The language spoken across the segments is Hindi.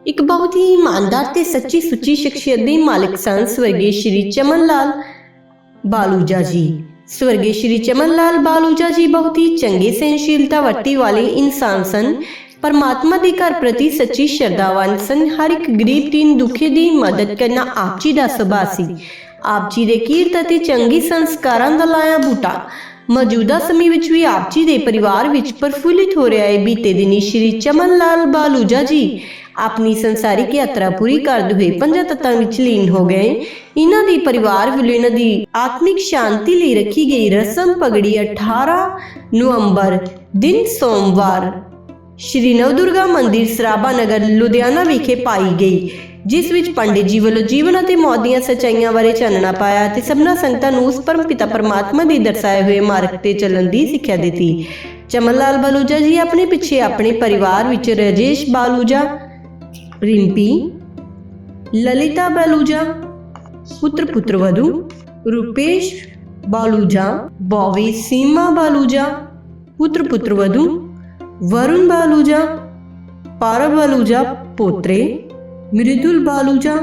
एक बहुत ही ईमानदार ते सच्ची सुच्ची शख्सियत दे मालिक सन स्वर्गीय श्री चमन लाल बालूजा जी। स्वर्गीय श्री चमन लाल बालूजा जी बहुत ही चंगे सहनशीलता वरती वाले इंसान सन। परमात्मा के घर प्रति सच्ची श्रद्धावान सन। हर एक गरीब दीन दुखे दी मदद करना आप जी का सुभाਅ सी। आप जी दे कीरत अते चंगे संस्कारां दा लाया बूटा मौजूदा समय विच भी आप जी दे परिवार विच प्रफुल्लित हो रहा है। बीते दिनी श्री चमन लाल बालूजा जी अपनी संसारिक यात्रा पूरी करते हुए 5 तत्तां विच लीन हो गए। इन्हां दी परिवार वालों इन्हां दी आत्मिक शांति लिए रखी गई रस्म पगड़ी 18 नवंबर दिन सोमवार श्री नवदुर्गा मंदिर सराबा नगर लुधियाना विखे पाई गई, जिस विच पंडित जी वालों जीवन और मौत दी सच्चाइयां बारे चानना पाया ते सबना संगतां नूं उस परम पिता परमात्मा दे दर्शाए हुए मार्ग ते चलण दी सिक्ख्या दित्ती। चमन लाल बालूजा जी अपने पिछे अपने परिवार विच राजेश बालूजा, रिंपी, ललिता बालूजा, पुत्र पुत्रवधू रूपेश बालूजा, बॉबी सीमा बालूजा, पुत्र पुत्रवधू वरुण बालूजा, पारव बालूजा पोत्रे, मृदुल बालूजा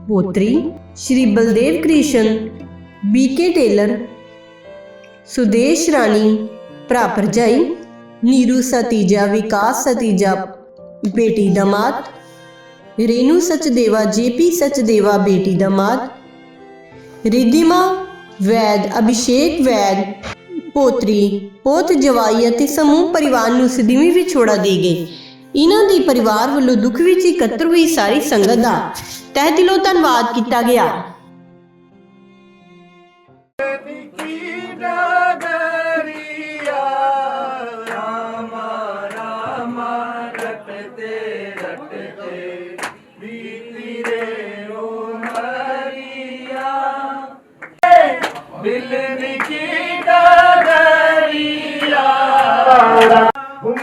पोत्री, श्री बलदेव कृष्ण, बीके टेलर, सुदेश रानी भरा भरजाई, नीरू सतीजा, विकास सतीजा बेटी दामाद, रेणु सचदेवा, जेपी सचदेवा बेटी दामाद, रिद्धिमा वैद, अभिषेक वैद पोत्री पोत जवाई अते समूह परिवार नूं सदीवी विछोड़ा दे गए। इन्हां दी परिवार वालों दुख विच इकत्र हुई सारी संगत दा तहे दिलों धन्नवाद किया गया।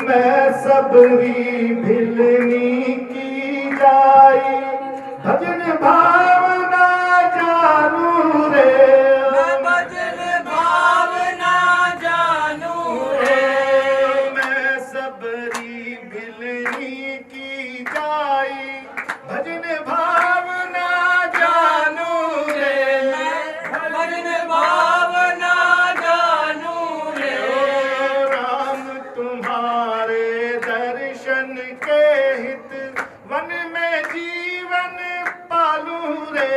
मैं सबरी भिलनी की जाई भजन भावना जानू रे, मैं भजन भावना जानू रे, मैं सबरी भिलनी की जाई भजन भावना जानू रे, मैं भजन भावना जानू रे। राम तुम्हारे दर्शन के हित वन में जीवन पालू रे,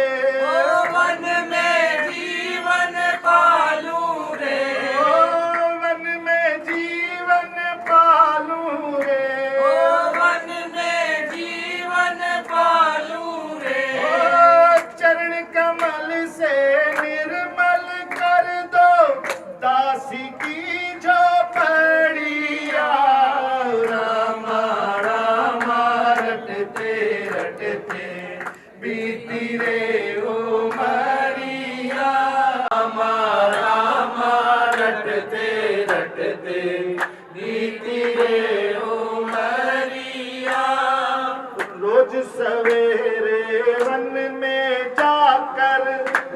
वन में जीवन पालू रे, वन में जीवन पालू रे, वन में जीवन पालू रे। चरण कमल से निर्मल कर दो दासी की झोपड़िया, रामा रामा रटते रटते बीती रे ओ मरिया, रामा रामा रटते रटते बीती रे ओ मरिया। रोज सवेरे वन में जाकर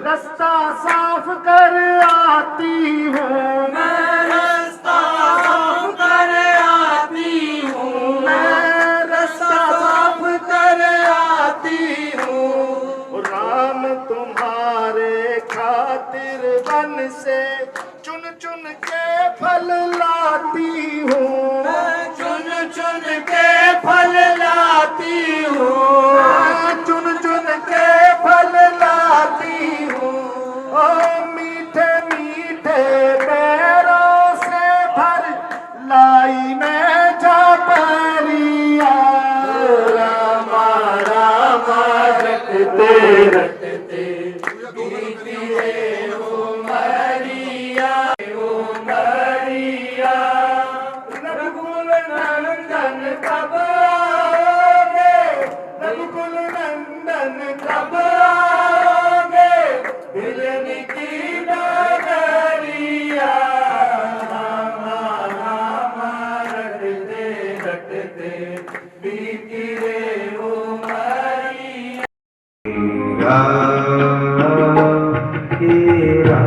रास्ता साफ कर आती हूँ, मैं रास्ता साफ कर आती हूँ, मैं रास्ता साफ कर आती हूँ। राम तुम्हारे खातिर वन से चुन चुन के फल लाती हूँ, मैं चुन चुन के फल लाती हूँ, चुन चुन के फल लाती हूँ। ओ मीठे मीठे पैरों से भर लाई मैं झापरिया, रामा रामा रटते रटते बीती रे ओ मरिया, ओ मरिया। रघुकुल नंदन कब आओगे, रघुकुल नंदन कब आओगे, भिलनी की नगरिया, रामा रामा रटते रटते बीती रे ओ मरिया। तेरा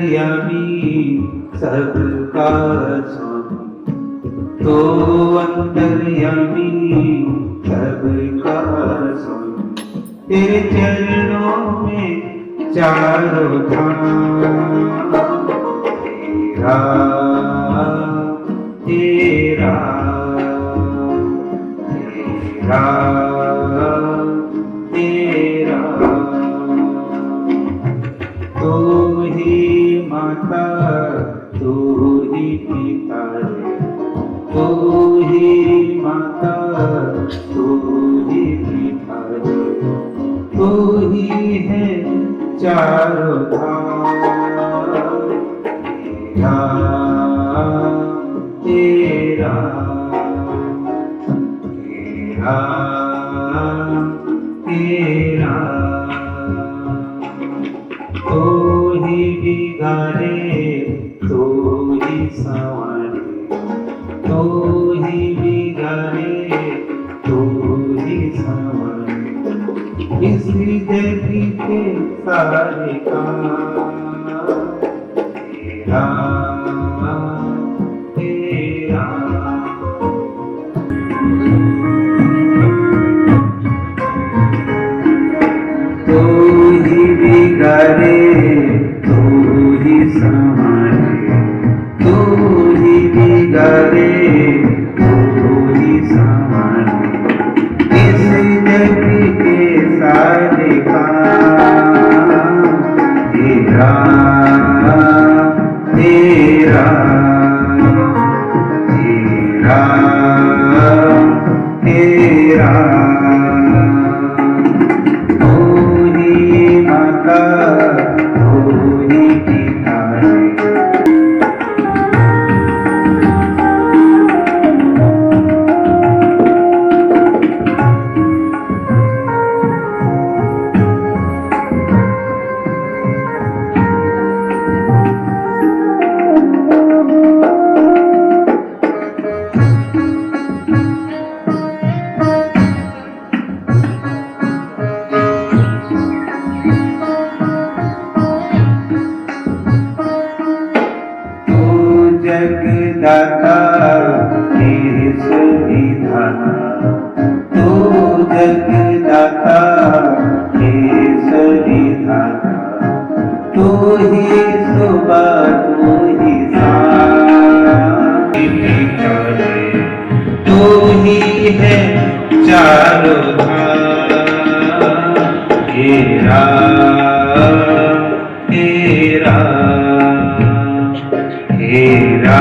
अंतर्यामी सबका स्वामी, तो अंतर्यामी सबका स्वामी। तेरे चरणों में चारों धाम, तेरा तेरा तेरा तेरा। तू ही माता तू ही पिता है, तू ही माता तू ही पिता है, तू ही है चारों धाम। तेरा तेरा तेरा तेरा। तू ही बिगाड़े तू ही संवारे, तू ही बिगाड़े तू ही संवारे। इस जग के सारे काम तेरा तेरा। तू ही बिगाड़े तू ही संवारे, तू ही बिगाड़े तू ही संवारे। इस जग के सारे काम तेरा तेरा तेरा तेरा। तू ही माता तू ही पिता है। जगदाता केसरी धाता, तू जगदाता केसरी धाता। तू ही सुबह तू ही शाम, तू ही है चारों धाम। तेरा तेरा तेरा।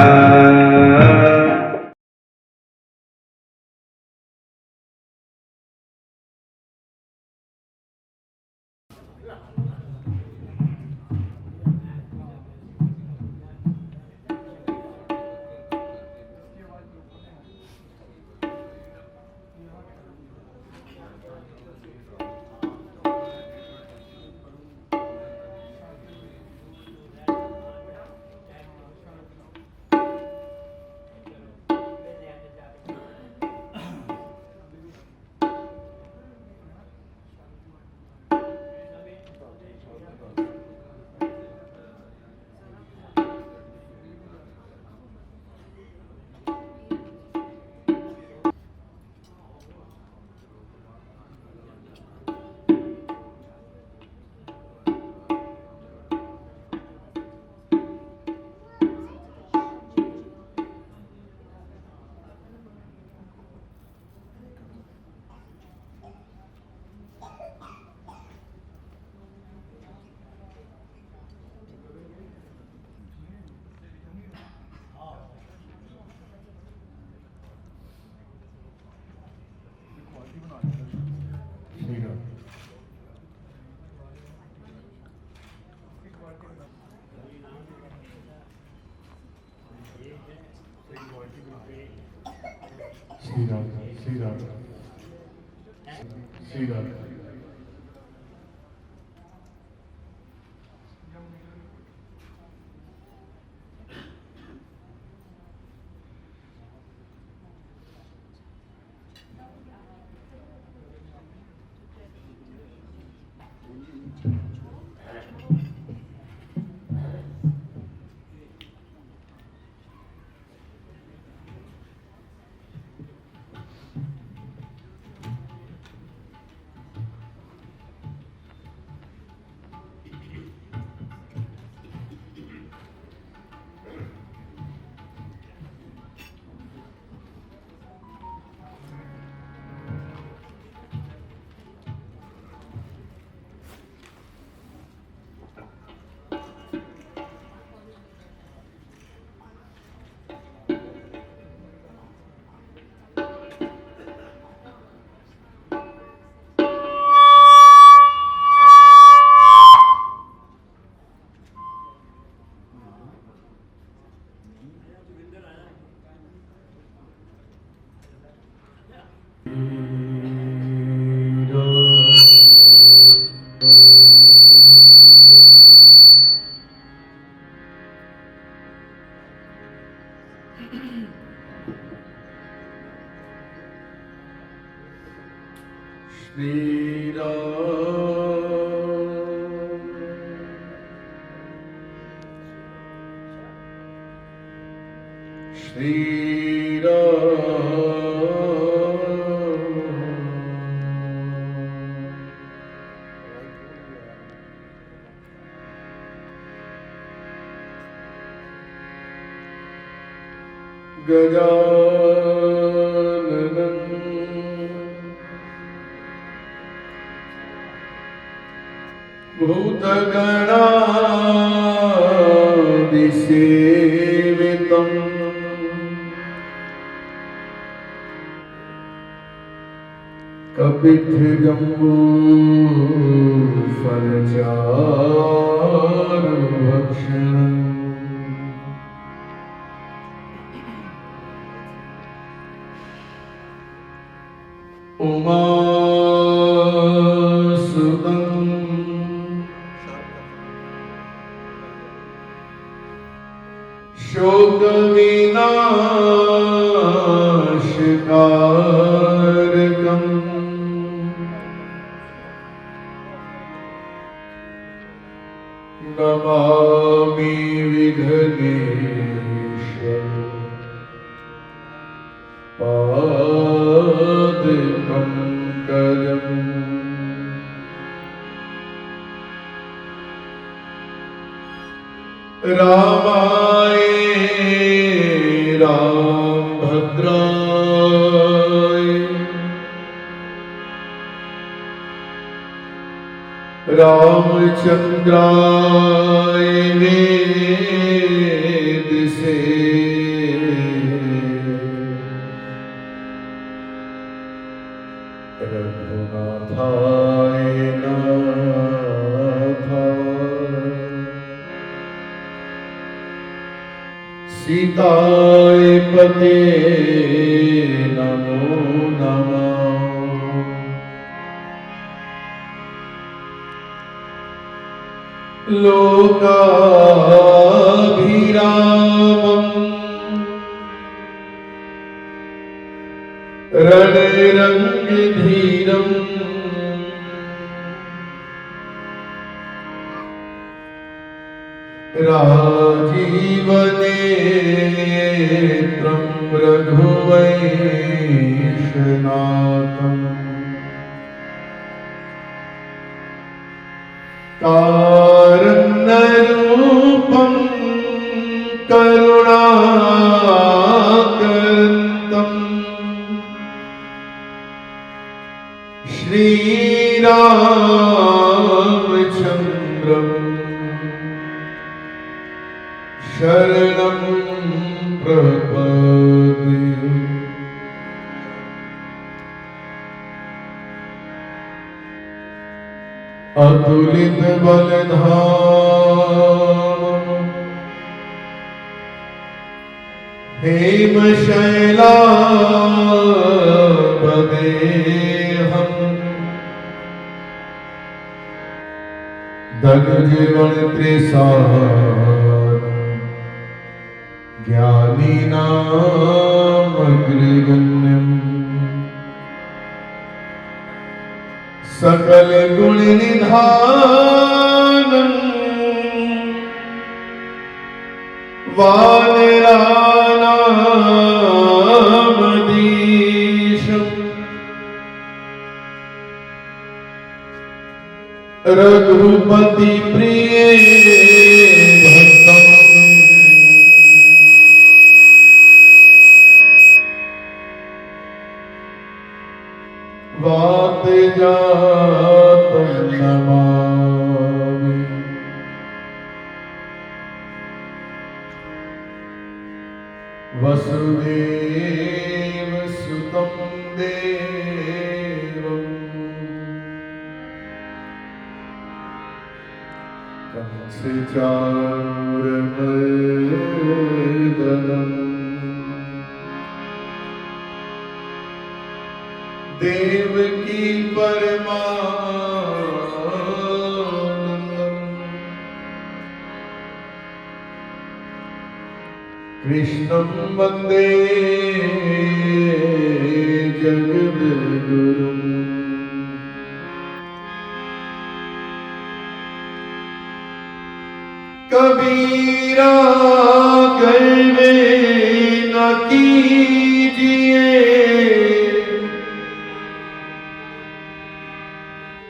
Shri Radha Shri Radha Shri Radha. Shri Ram, Shri Ram. Gajananam Bhutaganaadisevitam Kapithjambu Falcharuvakshanam Umasudam Shokavinashikarakam Namami Vighaneshwar Padikam Kajam Ramaye Rambhadraye Ramachandraye Vedse Raghunathaye Nathaye Sitaye Pate Namo Namah Lokabhiramam Ranirangdhiram Rajivanetram Raghuvaishnatham Karanarupam Karunakarantam Shri Ramachandram Sharanam Prabhati Atulit Baladham Hem Shaila Badeham Dagjivan Trisar Jnaninam Agriganyam Sakal Guni Nidhanam Vaneranam Adisham Raghupati Priye Bhaktam Vatejatam Namami Vasudeva Sutam Devam Kamsicharamaidanam Devaki Paramanam कृष्णं वन्दे जगद्गुरुम्। कबीरा गर्वे न कीजिए,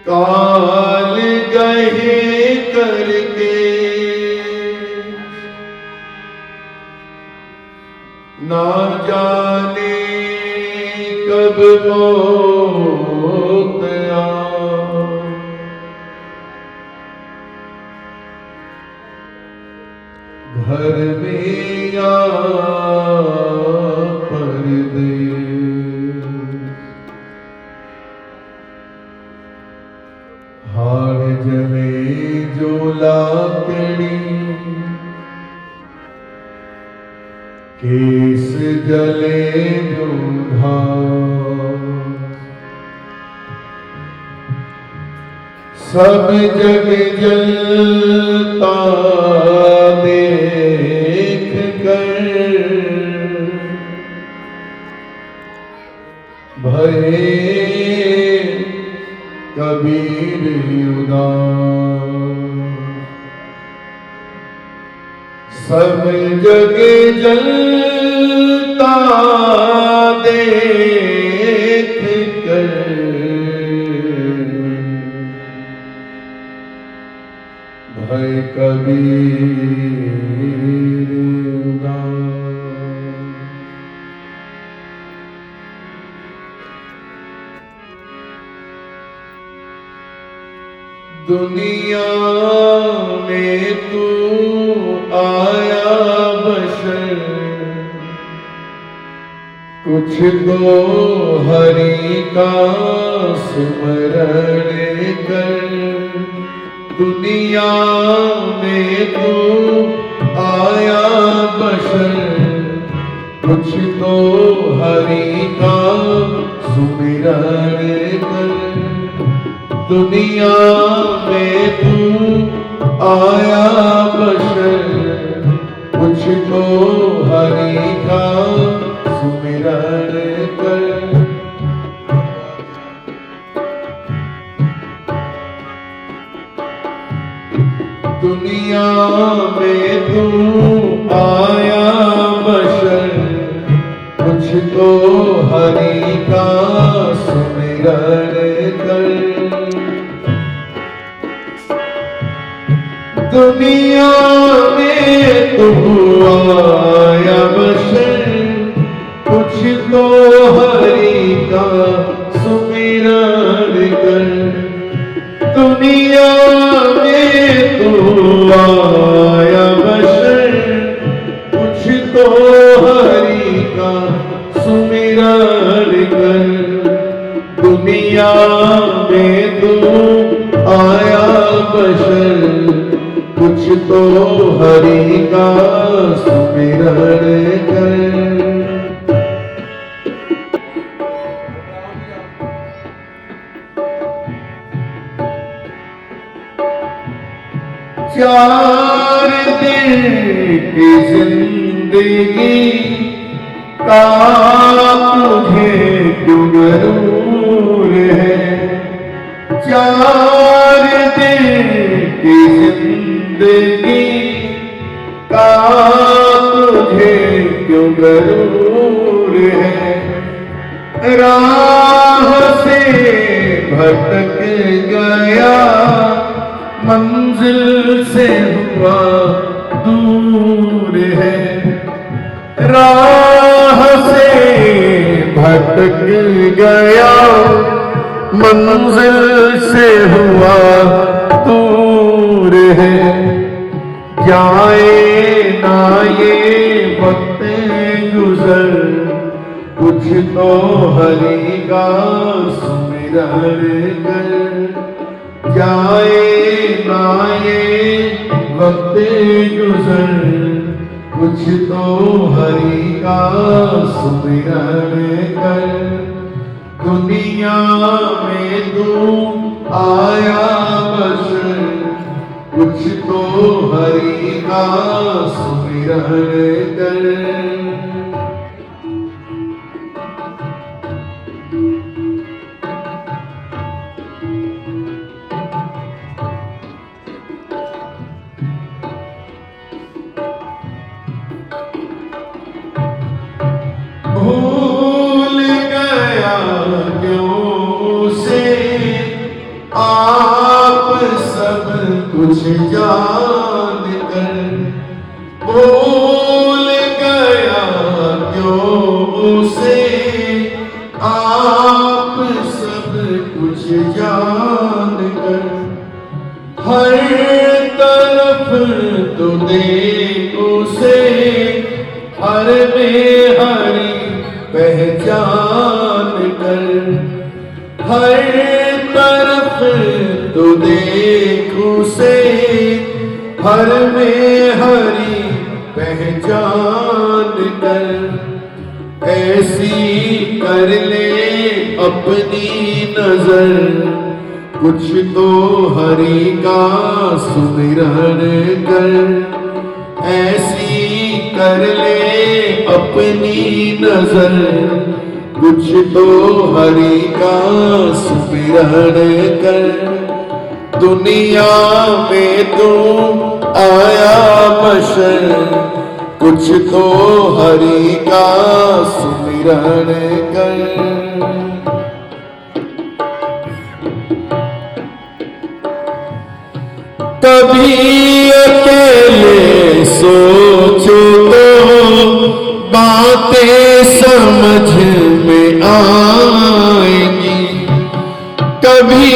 काल गहे करके ना जाने कब मौत आए। घर में या परदेस, हार जले जो लाकड़ी, केस जले जो घास। सब जग जलता देख कर भये कबीर उदास। सब जग जलता देख कर भय कबीर उदास। दुनिया में तू आया बशर, कुछ तो हरि का सुमरण कर। दुनिया में तू आया बशर, कुछ तो हरि का सुमिरन कर। दुनिया में तू आया बशर, कुछ तो हरि का सुमिरन कर। दुनिया में तू आया बशर, कुछ तो हरि का सुमिरन कर। दुनिया में तू आया बशर, कुछ तो हरि का सुमिरन कर। दुनिया में तू आया बशर, कुछ तो हरि का सुमिरन कर। दुनिया में तू आया बशर, कुछ तो हरि का सुमिरन कर। चार दिन की जिंदगी का तुझे क्यों गरूर है। चार दिन की जिंदगी का तुझे क्यों गरूर है। राह से भटक गया, मंजिल से हुआ दूर है। राह से भटक गया, मंजिल से हुआ दूर है। जाए ना ये वक्त गुजर, कुछ तो हरि का सुमिरन कर। जाए ना ये वक्त गुजर, कुछ तो हरि का सुमिरन कर। दुनिया में तू आया बशर, कुछ तो हरि का सुमिरन कर। आप सब कुछ जान कर भूल गया क्यों उसे, आप सब कुछ जान कर हर तरफ तो देख उसे, हर में हरी पहचान कर हर तरफ तो देख उसे, हर में हरी पहचान कर ऐसी कर ले अपनी नजर, कुछ तो हरि का सुमिरन कर ऐसी कर ले अपनी नजर, कुछ तो हरि का सुमिरन कर। दुनिया में तू आया बशर, कुछ तो हरि का सुमिरन कर। कभी अकेले सोचो तो बातें समझ में आएंगी, कभी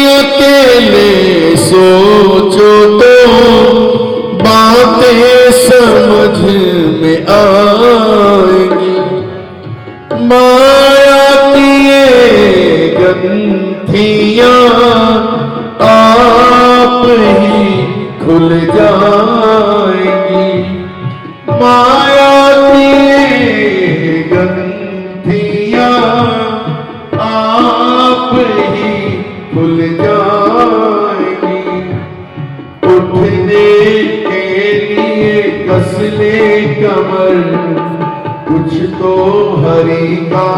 अकेले सोचो तो बातें समझ में आएंगी। माया की ये ग्रंथियां आप ही खुल जाएंगी, माया की ग्रंथियां आप ही खुल जाएंगी। उठने के लिए कस ले कमर, कुछ तो हरि का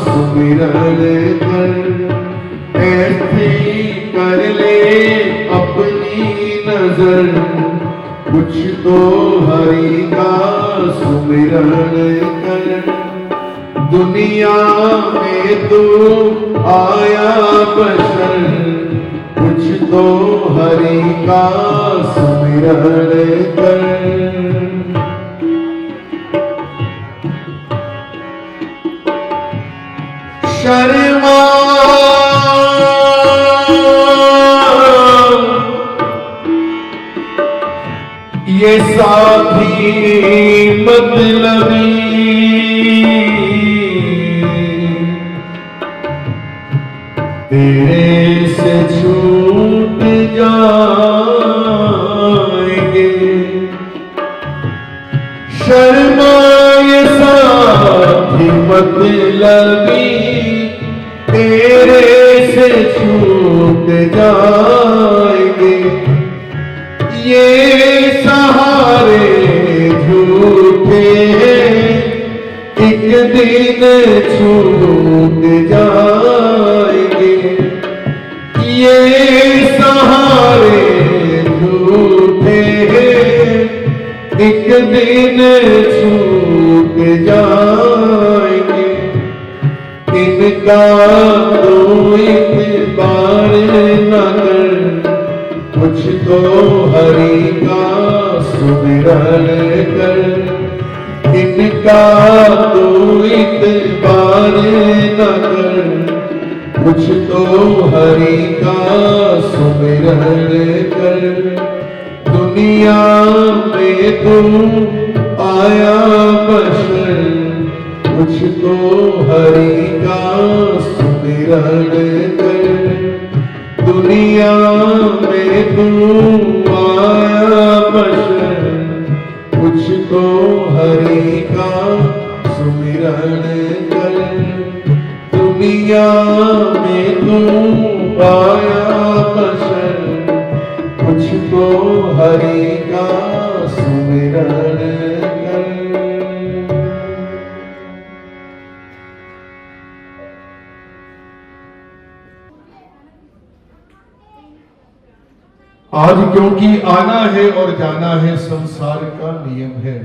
सुमिरन कर ऐसे कर ले अपनी नजर, कुछ तो हरि का सुमिरन कर। दुनिया में तू आया बशर, कुछ तो हरि का सुमिरन कर। शर्मा ये साथी मतलबी, तेरे से छूट जाएंगे। शर्मा ये साथी मतलबी, तेरे से छूट जाएंगे। ये सहारे झूठे हैं, एक दिन छूट जाएंगे। ये सहारे झूठे हैं, एक दिन छूट जाएंगे। इनका तो इतबार न कर, कुछ तो हरि का सुमिरन कर। इनका तो इतबार न कर, कुछ तो हरि का सुमिरन कर। दुनिया में तू आया बशर, कुछ तो हरि का सुमिरन कर। दुनिया में तू आया बशर, कुछ तो हरि का सुमिरन कर। दुनिया में तू आया बशर, कुछ तो हरि का सुमिरन कर। आज क्योंकि आना है और जाना है, संसार का नियम है।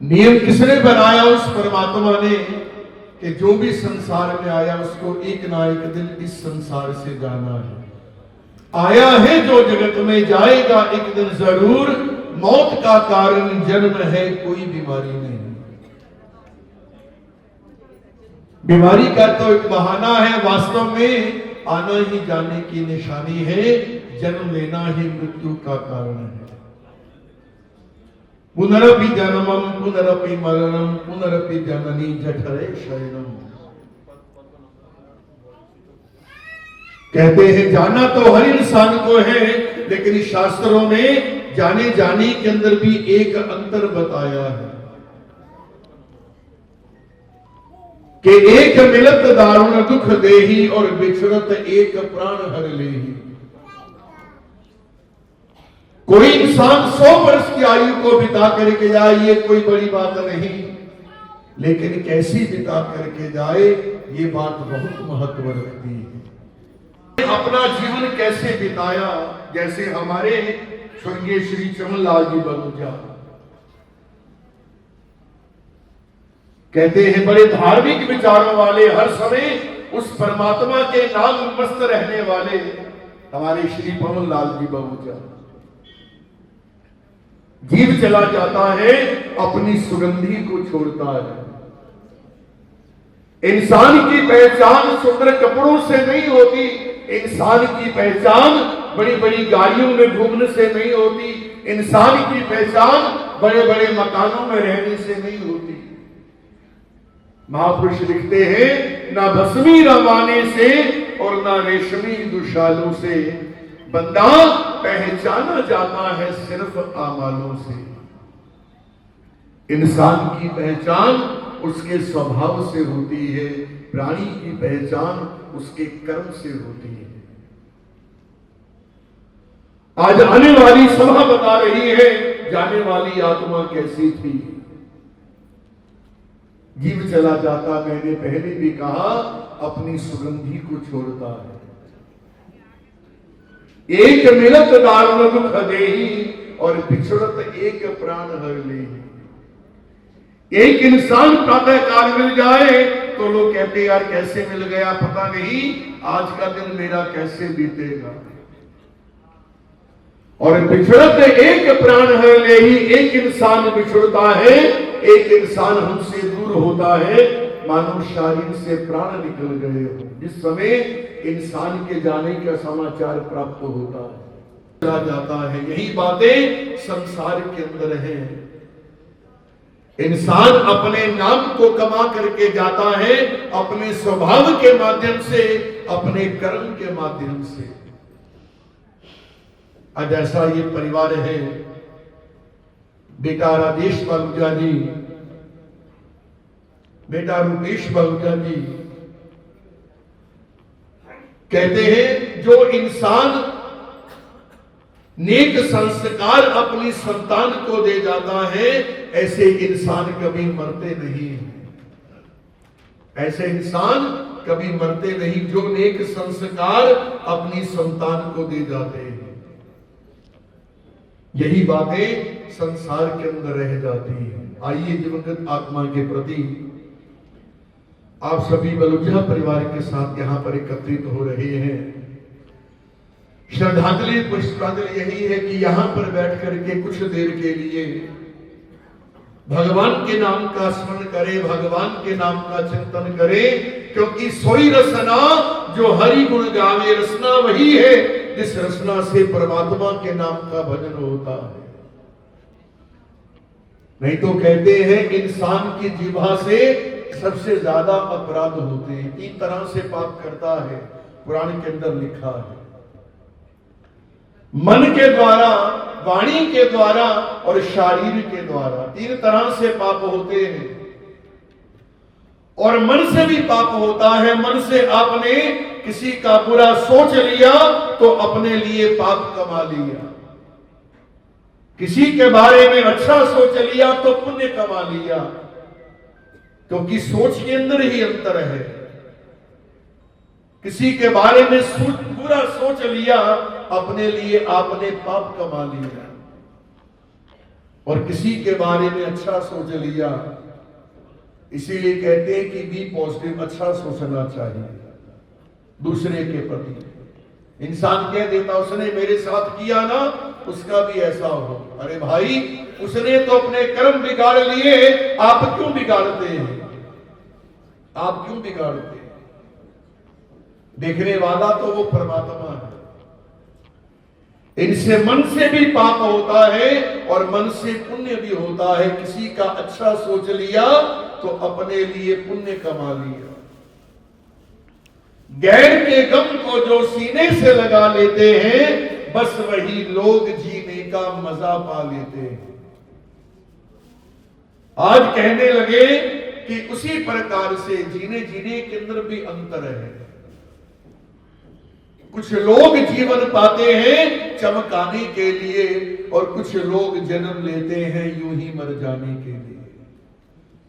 नियम किसने बनाया? उस परमात्मा ने कि जो भी संसार में आया उसको एक ना एक दिन इस संसार से जाना है। आया है जो जगत में जाएगा एक दिन जरूर, मौत का कारण जन्म है कोई बीमारी नहीं। बीमारी का तो एक बहाना है, वास्तव में आना ही जाने की निशानी है, जन्म लेना ही मृत्यु का कारण है। पुनरपि जन्मम पुनरपि मरणम पुनरपि जननी जठरे शयनम। कहते हैं जाना तो हर इंसान को है, लेकिन शास्त्रों में जाने जाने के अंदर भी एक अंतर बताया है कि एक मिलत दारुण दुख देही और बिछड़त एक प्राण हर लेही। कोई इंसान 100 वर्ष की आयु को बिता करके जाए ये कोई बड़ी बात नहीं, लेकिन कैसी बिता करके जाए ये बात बहुत महत्व रखती है। अपना जीवन कैसे बिताया, जैसे हमारे स्वर्गीय श्री चमनलाल जी बलूजा कहते हैं, बड़े धार्मिक विचारों वाले, हर समय उस परमात्मा के नाम मस्त रहने वाले हमारे श्री पवनलाल जी बलूजा। जीव चला जाता है अपनी सुगंधी को छोड़ता है। इंसान की पहचान सुंदर कपड़ों से नहीं होती, इंसान की पहचान बड़ी बड़ी गाड़ियों में घूमने से नहीं होती, इंसान की पहचान बड़े बड़े मकानों में रहने से नहीं होती। महापुरुष लिखते हैं, ना भस्मी रवाने से और ना रेशमी दुशालों से बंदा पहचाना जाता है सिर्फ आमालों से। इंसान की पहचान उसके स्वभाव से होती है, प्राणी की पहचान उसके कर्म से होती है। आज आने वाली सभा बता रही है जाने वाली आत्मा कैसी थी। जीव चला जाता, मैंने पहले भी कहा, अपनी सुगंधी को छोड़ता है। एक मिलत दारुण दुख देही और बिछड़त एक प्राण हर लेही। एक इंसान प्रातः काल मिल जाए तो लोग कहते यार कैसे मिल गया, पता नहीं आज का दिन मेरा कैसे बीतेगा। और बिछड़त एक प्राण हर लेही, एक इंसान बिछड़ता है, एक इंसान हमसे दूर होता है, मानो शरीर से प्राण निकल गए हो। जिस समय इंसान के जाने का समाचार प्राप्त होता है, चला जाता है। यही बातें संसार के अंदर है। इंसान अपने नाम को कमा करके जाता है, अपने स्वभाव के माध्यम से, अपने कर्म के माध्यम से। आज ऐसा ये परिवार है, बेटा राजेश बलूजा जी, बेटा रुपेश बलूजा जी, कहते हैं जो इंसान नेक संस्कार अपनी संतान को दे जाता है, ऐसे इंसान कभी मरते नहीं। ऐसे इंसान कभी मरते नहीं जो नेक संस्कार अपनी संतान को दे जाते हैं। यही बातें संसार के अंदर रह जाती हैं। आइए दिवंगत आत्मा के प्रति आप सभी बलूजा परिवार के साथ यहाँ पर एकत्रित हो रहे हैं। श्रद्धांजलि पुष्पांजलि यही है कि यहाँ पर बैठ करके कुछ देर के लिए भगवान के नाम का स्मरण करें, भगवान के नाम का चिंतन करें, क्योंकि सोई रसना जो हरि गुण गावे, रसना वही है जिस रसना से परमात्मा के नाम का भजन होता है। नहीं तो कहते हैं इंसान की जीवा से सबसे ज्यादा अपराध होते हैं। 3 तरह से पाप करता है, पुराण के अंदर लिखा है। मन के द्वारा, वाणी के द्वारा और शारीर के द्वारा 3 तरह से पाप होते हैं। और मन से भी पाप होता है। मन से आपने किसी का बुरा सोच लिया तो अपने लिए पाप कमा लिया, किसी के बारे में अच्छा सोच लिया तो पुण्य कमा लिया, क्योंकि सोच के अंदर ही अंतर है। किसी के बारे में बुरा सोच लिया, अपने लिए आपने पाप कमा लिया, और किसी के बारे में अच्छा सोच लिया इसीलिए कहते हैं कि बी पॉजिटिव, अच्छा सोचना चाहिए दूसरे के प्रति। इंसान कह देता उसने मेरे साथ किया ना, उसका भी ऐसा हो। अरे भाई, उसने तो अपने कर्म बिगाड़ लिए, आप क्यों बिगाड़ते हैं? आप क्यों बिगाड़ते हैं? देखने वाला तो वो परमात्मा है। इनसे मन से भी पाप होता है और मन से पुण्य भी होता है। किसी का अच्छा सोच लिया तो अपने लिए पुण्य कमा लिया। गैर के गम को जो सीने से लगा लेते हैं, बस वही लोग जीने का मजा पा लेते हैं। आज कहने लगे कि उसी प्रकार से जीने के अंदर भी अंतर है। कुछ लोग जीवन पाते हैं चमकाने के लिए और कुछ लोग जन्म लेते हैं यूं ही मर जाने के लिए।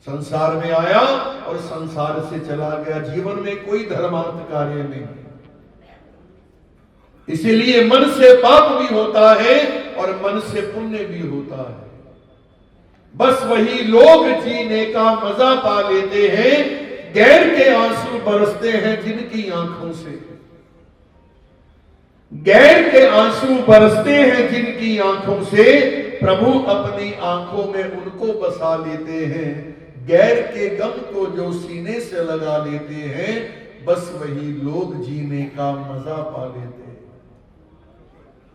संसार में आया और संसार से चला गया, जीवन में कोई धर्मार्थ कार्य नहीं। इसीलिए मन से पाप भी होता है और मन से पुण्य भी होता है। बस वही लोग जीने का मजा पा लेते हैं। गैर के आंसू बरसते हैं जिनकी आंखों से, गैर के आंसू बरसते हैं जिनकी आंखों से, प्रभु अपनी आंखों में उनको बसा लेते हैं। गैर के गम को जो सीने से लगा लेते हैं, बस वही लोग जीने का मजा पा लेते हैं।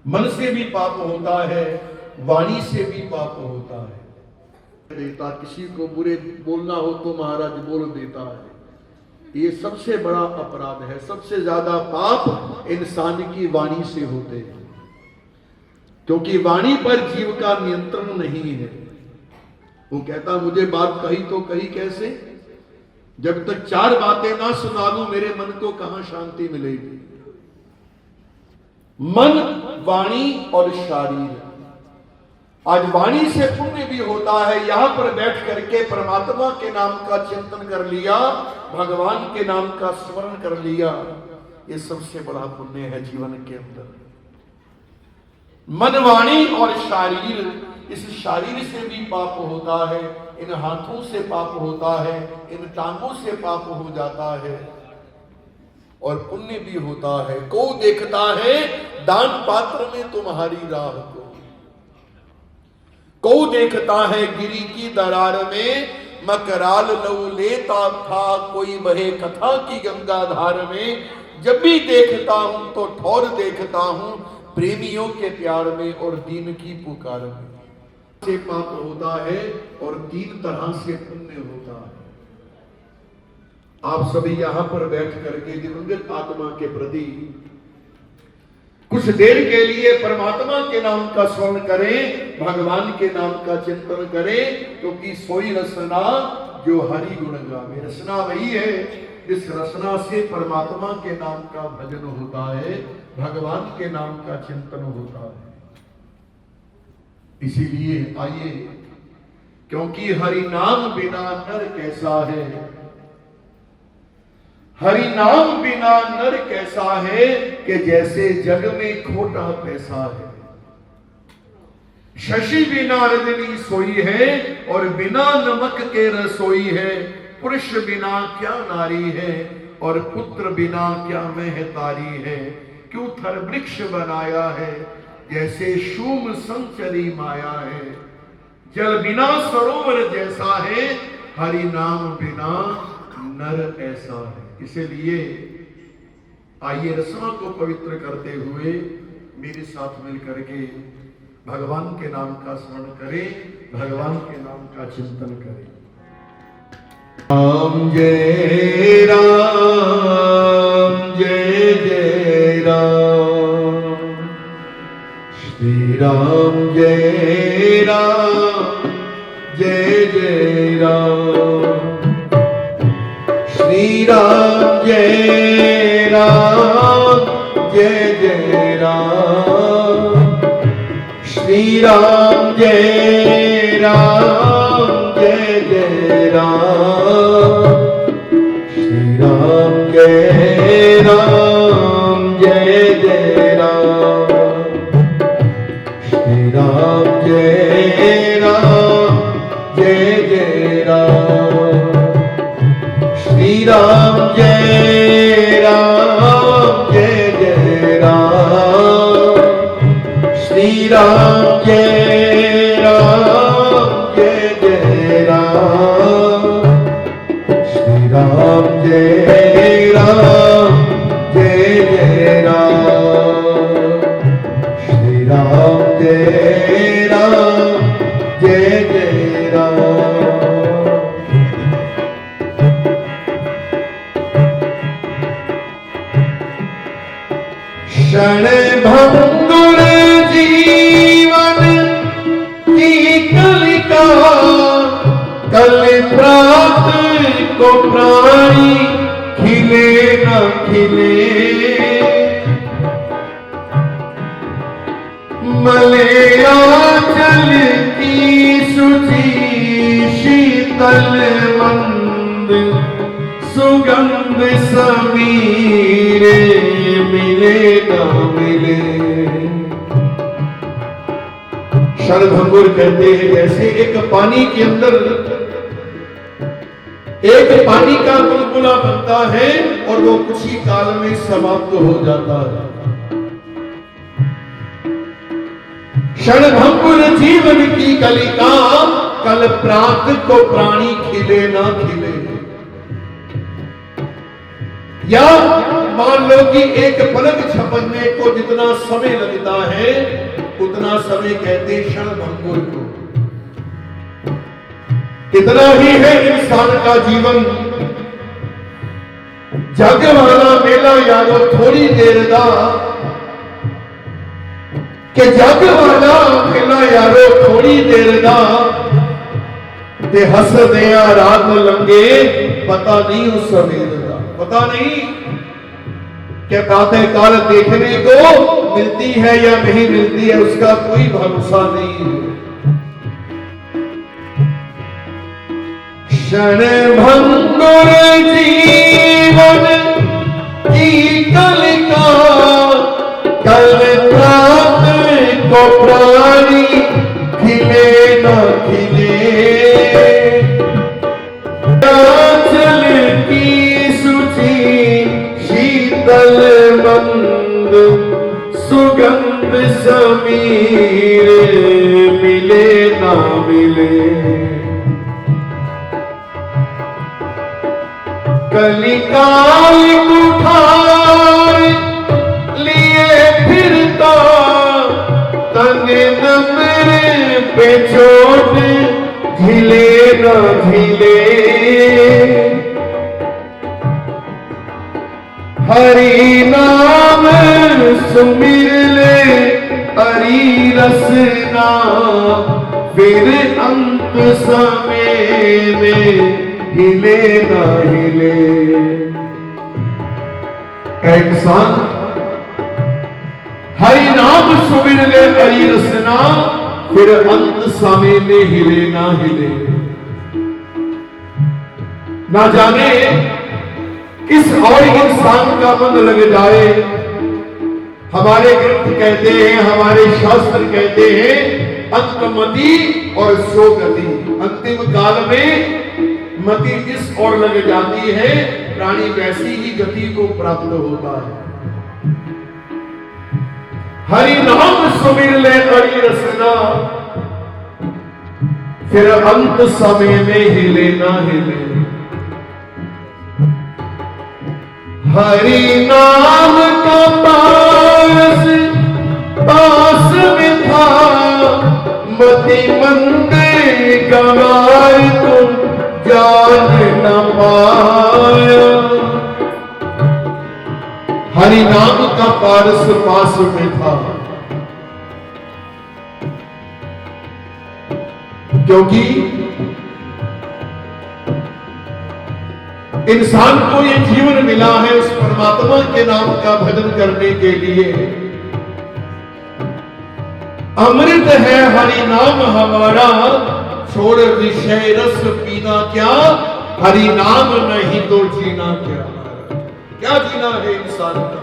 मन से भी पाप होता है, वाणी से भी पाप होता है। देता किसी को बुरे बोलना हो तो महाराज बोल देता है। ये सबसे बड़ा अपराध है। सबसे ज्यादा पाप इंसान की वाणी से होते हैं, क्योंकि वाणी पर जीव का नियंत्रण नहीं है। वो कहता मुझे बात कही तो कही कैसे, जब तक 4 बातें ना सुना लूं मेरे मन को कहां शांति मिलेगी। मन, वाणी और शारीर। आज वाणी से पुण्य भी होता है। यहां पर बैठ करके परमात्मा के नाम का चिंतन कर लिया, भगवान के नाम का स्मरण कर लिया, ये सबसे बड़ा पुण्य है जीवन के अंदर। मन, वाणी और शारीर, इस शारीर से भी पाप होता है, इन हाथों से पाप होता है, इन टांगों से पाप हो जाता है और पुण्य भी होता है। को देखता है दान पात्र में तुम्हारी राह को देखता है गिरी की दरार में, मकराल लऊ लेता था कोई बहे कथा की गंगा धार में। जब भी देखता हूं तो ठौर देखता हूं प्रेमियों के प्यार में और दीन की पुकार में। से पाप होता है और 3 तरह से पुण्य होता है। आप सभी यहां पर बैठ करके दिवंगत आत्मा के प्रति कुछ देर के लिए परमात्मा के नाम का स्मरण करें, भगवान के नाम का चिंतन करें, क्योंकि सोई रसना जो हरि गुण गावे। रसना वही है जिस रसना से परमात्मा के नाम का भजन होता है, भगवान के नाम का चिंतन होता है। इसीलिए आइए, क्योंकि हरि नाम बिना नर कैसा है, हरि नाम बिना नर कैसा है, कि जैसे जग में खोटा पैसा है। शशि बिना रजनी सोई है और बिना नमक के रसोई है। पुरुष बिना क्या नारी है और पुत्र बिना क्या महतारी है। क्यों थर वृक्ष बनाया है, जैसे शूम संचरी माया है। जल बिना सरोवर जैसा है, हरि नाम बिना नर ऐसा है। इसलिए आइए रसना को पवित्र करते हुए मेरे साथ मिलकर के भगवान के नाम का स्मरण करें, भगवान के नाम का चिंतन करें। राम जय राम, जय जय राम। श्री राम जय राम, जय जय राम। श्री राम जय राम, जय जय राम। श्री राम जय राम, जय जय राम। श्री राम जय राम, जय जय राम। श्री राम जय राम, जय जय राम। क्षण भंगुर जीवन की कलिका, कल प्रात को प्राणी खिले न खिले। मलयाचल की शुचि शीतल मंद, सुगंध समीरे मिले न मिले। क्षणभंगुर कहते हैं जैसे एक पानी के अंदर एक पानी का बुलबुला बनता है और वो कुछ ही काल में समाप्त हो जाता है। क्षणभंगुर जीवन की कलिका, कल प्रात को प्राणी खिले ना खिले। या मान लो कि एक पलक झपकने को जितना समय लगता है उतना समय कहते क्षणभंगुर को। इतना ही है इंसान का जीवन। जग वाला मेला यारो थोड़ी देर दा, कि जग वाला मेला यारो थोड़ी देर दा, ते हसदे रात लंघे पता नहीं उस सवेर का। पता नहीं कि प्रातः काल देखने को मिलती है या नहीं मिलती है, उसका कोई भरोसा नहीं है। क्षण भंगुर जीवन की कलिका, कल प्रात को प्राणी खिले न खिले। चल की शुचि शीतल मंद, सुगंध समीर मिले ना मिले। कलिकाल कुठार लिए फिरता, तने नमरे पे चोट झिले न झिले। हरि नाम सुमिर ले हरि रसना, फिर अंत समय में हिले ना हिले। इंसान हरि नाम सुमिर ले हरि रसना, फिर अंत समय में हिले ना हिले। ना जाने किस और इंसान का मन लग जाए। हमारे ग्रंथ कहते हैं, हमारे शास्त्र कहते हैं, अंतमति और सोगति। अंतिम काल में मति जिस ओर लग जाती है, प्राणी वैसी ही गति को प्राप्त होता है। हरि नाम सुमिर ले हरि रसना, फिर अंत समय में हिले ना हिले। हरि नाम का पास पास में था, मति मंदे गवाए तुम जान न पाया। हरि नाम का पारस पास में था, क्योंकि इंसान को ये जीवन मिला है उस परमात्मा के नाम का भजन करने के लिए। अमृत है हरि नाम हमारा, छोड़ विषय रस पीना क्या, हरि नाम नहीं तो जीना क्या। क्या जीना है इंसान का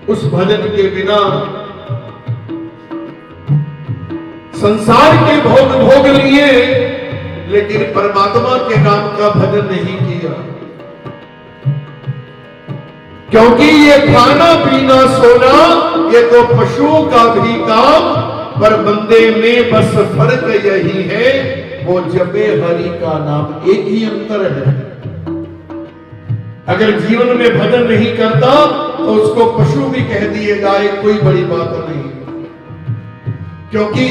उस भजन के बिना। संसार के भोग भोग लिए, लेकिन परमात्मा के नाम का भजन नहीं किया। क्योंकि ये खाना पीना सोना ये तो पशुओं का भी काम, पर बंदे में बस फर्क यही है, वो जपे हरि का नाम। एक ही अंतर है। अगर जीवन में भजन नहीं करता तो उसको पशु भी कह दिए जाए, कोई बड़ी बात नहीं। क्योंकि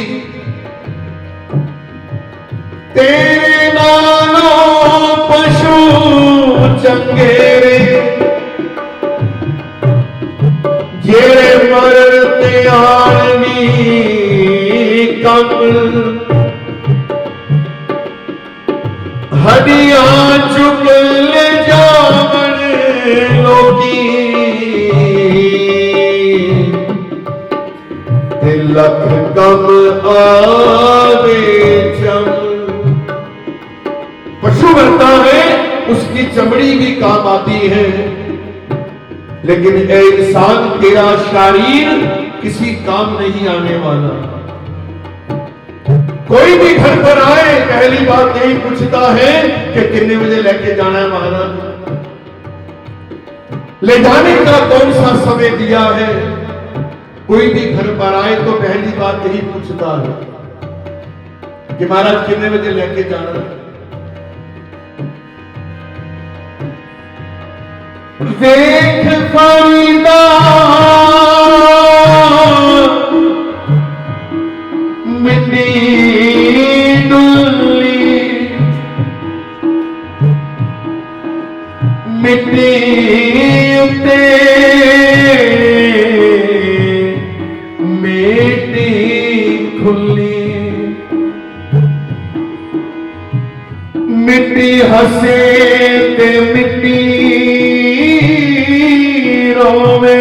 तेरे नालों पशु चंगे रे, मरण त्यागी कम हडियां चुक ले जावन लोगी ते लख कम आवे चम। पशु मरता है उसकी चमड़ी भी काम आती है, लेकिन ए इंसान तेरा शरीर किसी काम नहीं आने वाला। कोई भी घर पर आए पहली बात यही पूछता है कि कितने बजे लेके जाना है महाराज, ले जाने का कौन सा समय दिया है। कोई भी घर पर आए तो पहली बात यही पूछता है कि महाराज कितने बजे लेके जाना है। देख फरीदा मिट्टी डुल्ली मिट्टी उते मिट्टी खुली मिट्टी हसे ते मिट्टी रोवे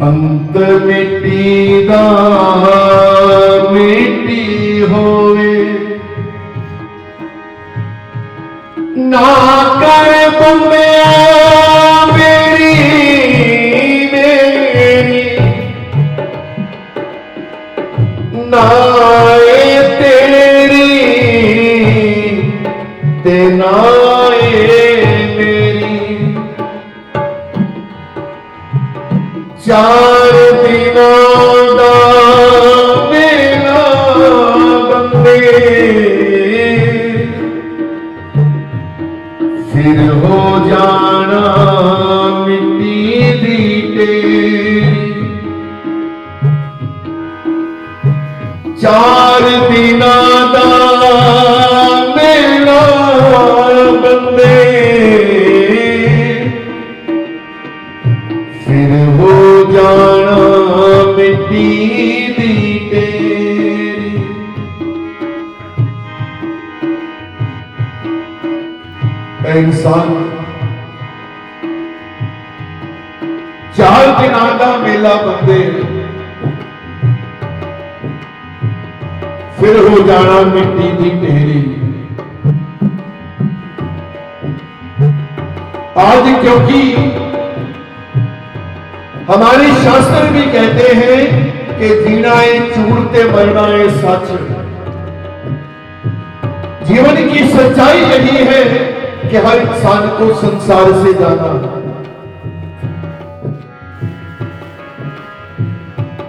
अंत मिट्टी दा मिट्टी होवे ना कर बुम्बिया मेरी मेरी नाए तेरी ते नाए मेरी। चार दिनों दा मेला बंदे फिर हो जाना मिट्टी दी टेरी। चार दिनों दा मेला बंदे फिर हो जाना मिट्टी दी टेरी। इंसान चार दिनां दा मेला बंदे फिर हो जाना मिट्टी दी टेरी। आज क्योंकि हमारे शास्त्र भी कहते हैं कि जीना है झूठ ते मरना है सच। जीवन की सच्चाई यही है कि हर इंसान को संसार से जाना।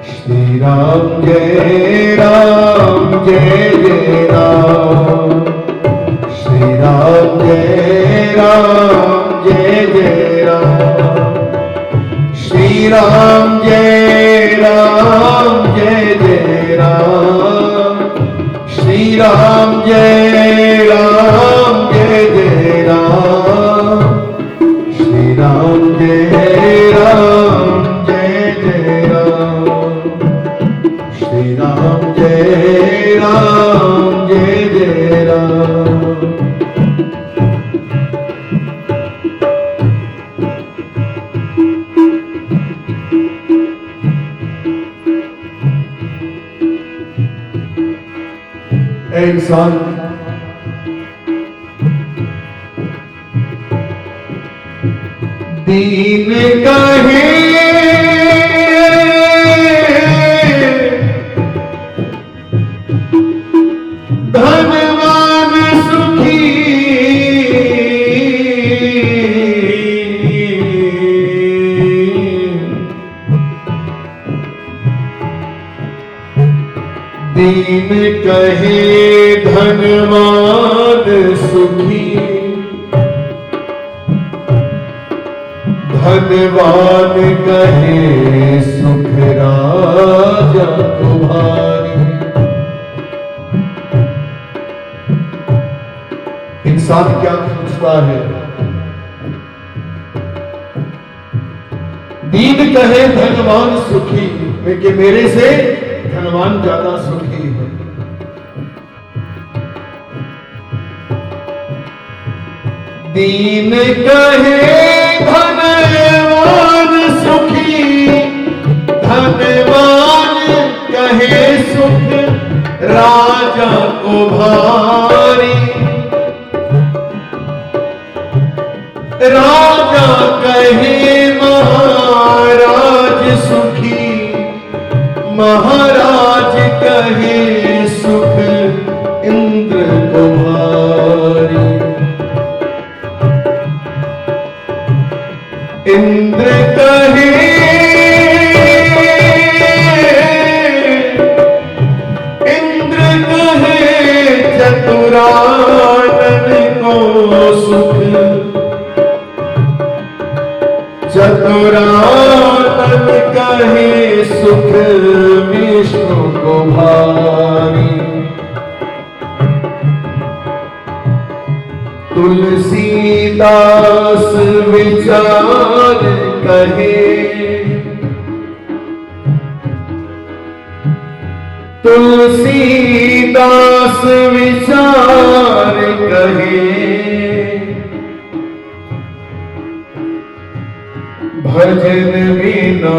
श्री राम जय राम जय जय राम। श्री राम जय राम जय जय राम। श्री राम जय राम जय जय राम। श्री राम जय राम जय जय राम। श्री राम जय राम जय जय राम। श्री राम जय राम जय जय राम। इंसान दीन कहे धनवान सुखी दीन कहे धनवान सुखी। धनवान कहे सुख राजा तुम्हारी। इंसान क्या सोचता है दीन कहे धनवान सुखी, कि मेरे से धनवान ज्यादा सुखी है। दीन कहे धनवान सुखी, धनवान कहे सुख राजा को भारी। राजा कहे महाराज सुखी, महाराज कहे सुख इंद्र को भारी। इंद्र कहे चतुरानन को सुख, चतुरानन कहे सुख विष्णु को भारी। तुलसीदास विचार कहे, तुलसीदास विचार कहे। भजन बिना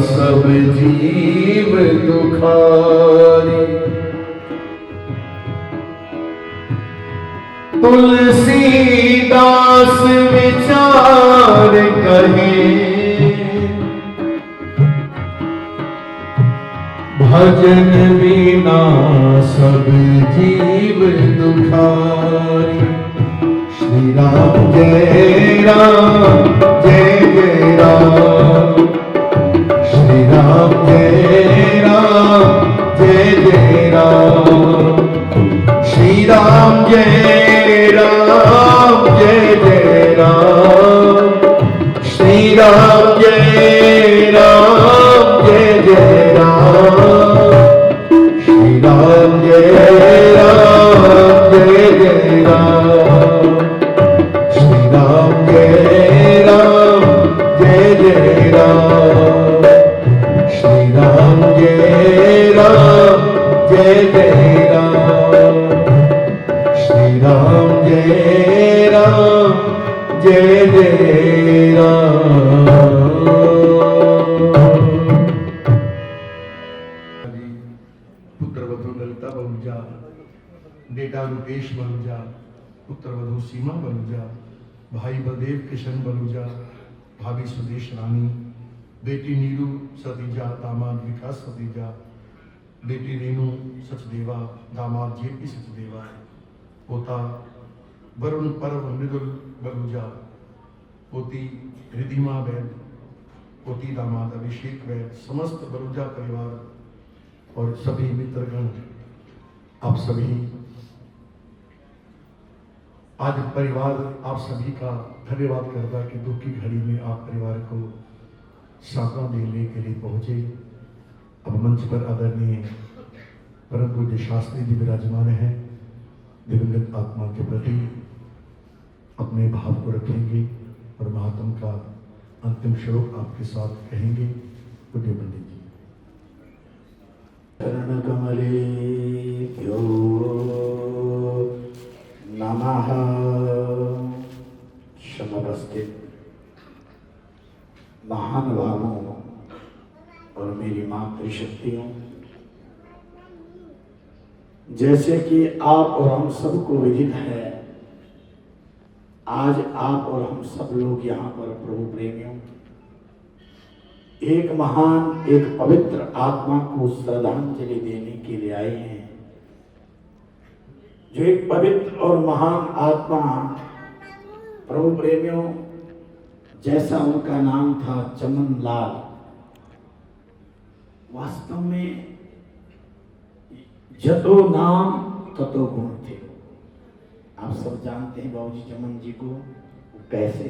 सब जीव दुखारी। तुलसीदास विचार कहे, भजन बिना सब जीव दुखारी। श्री राम जय राम जय जय राम, श्री राम जय राम जय जय राम, श्री राम जय राम जय जय राम, श्री राम जय राम जय जय राम, श्री राम जय राम जय जय राम, श्री राम जय राम जय जय राम, श्री राम जय राम जय जय राम, श्री राम जय राम जय जय राम। पुत्रवधू ललिता बहुजा, बेटा रुपेश बहुजा, पुत्रवधू सीमा बहुजा, भाई बलदेव किशन बहुजा, भाभी सुदेश रानी, बेटी नीरू सतीजा, दामाद विकास सतीजा, बेटी रेणु सचदेवा, दामाद जेपी सचदेवा, पोता वरुण पर्व मृदुल बलूजा, पोती रिधिमा वैद, पोती दामाद अभिषेक वैद, समस्त बलूजा परिवार और सभी मित्रगण, आप सभी आज परिवार आप सभी का धन्यवाद करता कि दुख की घड़ी में आप परिवार को सांत्वना देने के लिए पहुंचे। अब मंच पर आदरणीय परम पूज्य शास्त्री जी विराजमान हैं। दिवंगत आत्मा के प्रति अपने भाव को रखेंगे और महात्म का अंतिम श्लोक आपके साथ कहेंगे। पूज्य पंडित जी। चरण कमलेभ्यो नमः। समवस्थित महानुभावों और मेरी मातृशक्तियों, जैसे कि आप और हम सबको विदित है, आज आप और हम सब लोग यहाँ पर प्रभु प्रेमियों एक महान एक पवित्र आत्मा को श्रद्धांजलि देने के लिए आए हैं। जो एक पवित्र और महान आत्मा प्रभु प्रेमियों, जैसा उनका नाम था चमन लाल, वास्तव में जतो नाम ततो गुण थे। आप सब जानते हैं बाबूजी चमन जी को कैसे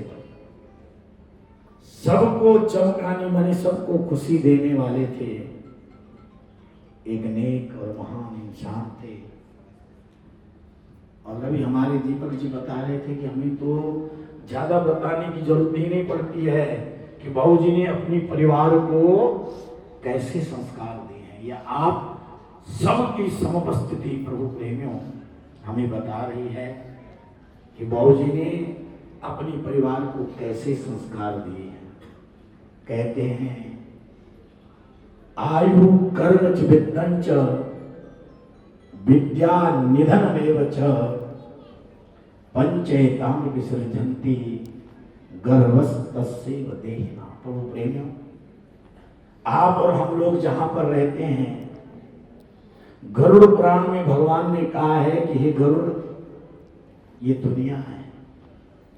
सबको चमकाने माने सबको खुशी देने वाले थे। एक नेक और महान इंसान थे। और अभी हमारे दीपक जी बता रहे थे कि हमें तो ज्यादा बताने की जरूरत ही नहीं पड़ती है कि बाबू जी ने अपनी परिवार को कैसे संस्कार दिए हैं। या आप सबकी समवस्थिति प्रभु प्रेमियों हमें बता रही है कि बाबू जी ने अपनी परिवार को कैसे संस्कार दिए हैं। कहते हैं आयु कर्म च विद्यं च विद्या निधनमेव च पंचेतांग विसर्जन्ति गर्भस्तस्यैव देहिना। प्रभु प्रेमियों, आप और हम लोग जहां पर रहते हैं, गरुड़ पुराण में भगवान ने कहा है कि हे गरुड़, ये दुनिया है।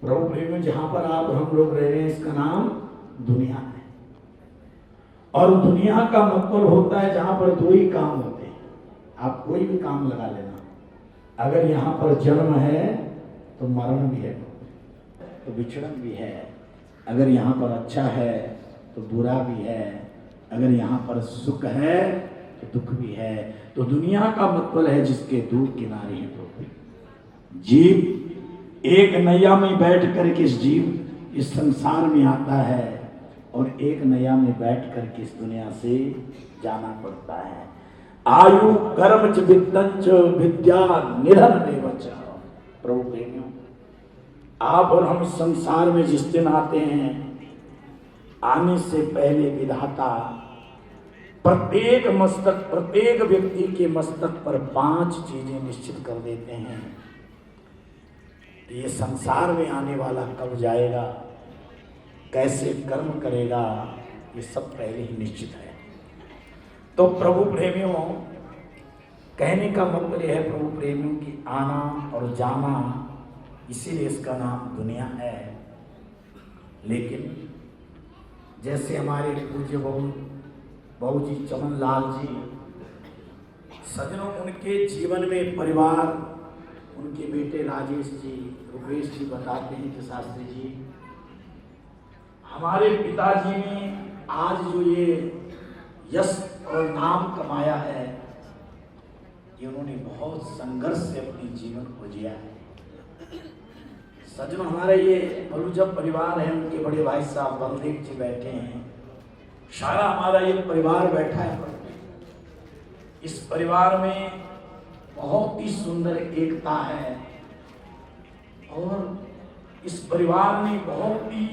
प्रभु प्रेमियों, जहां पर आप और हम लोग रह रहे हैं इसका नाम दुनिया है। और दुनिया का मतलब होता है जहां पर दो ही काम होते हैं। आप कोई भी काम लगा लेना, अगर यहाँ पर जन्म है तो मरण भी है, तो विचरण भी है। अगर यहाँ पर अच्छा है तो बुरा भी है, अगर यहाँ पर सुख है तो दुख भी है। तो दुनिया का मतलब है जिसके दो किनारे हैं। तो जीव एक नैया में बैठ कर के इस जीव इस संसार में आता है और एक नैया में बैठ कर के इस दुनिया से जाना पड़ता है। आयु कर्म च विद्यं च विद्या निधनमेव च। प्रभु प्रेमियों, आप और हम संसार में जिस दिन आते हैं, आने से पहले विधाता प्रत्येक व्यक्ति के मस्तक पर 5 चीजें निश्चित कर देते हैं। ये संसार में आने वाला कब जाएगा, कैसे कर्म करेगा, ये सब पहले ही निश्चित है। तो प्रभु प्रेमियों, कहने का मतलब यह है प्रभु प्रेमियों की आना और जाना, इसीलिए इसका नाम दुनिया है। लेकिन जैसे हमारे पूज्य बाबू जी चमन लाल जी, सज्जनों, उनके जीवन में परिवार, उनके बेटे राजेश जी, रुपेश जी बताते हैं कि शास्त्री जी, हमारे पिताजी ने आज जो ये यश और नाम कमाया है, ये उन्होंने बहुत संघर्ष से अपने जीवन को जिया है। सज्जनों, हमारा ये बलूजब परिवार है, उनके बड़े भाई साहब बलदेव जी बैठे हैं, सारा हमारा ये परिवार बैठा है। इस परिवार में बहुत ही सुंदर एकता है और इस परिवार में बहुत ही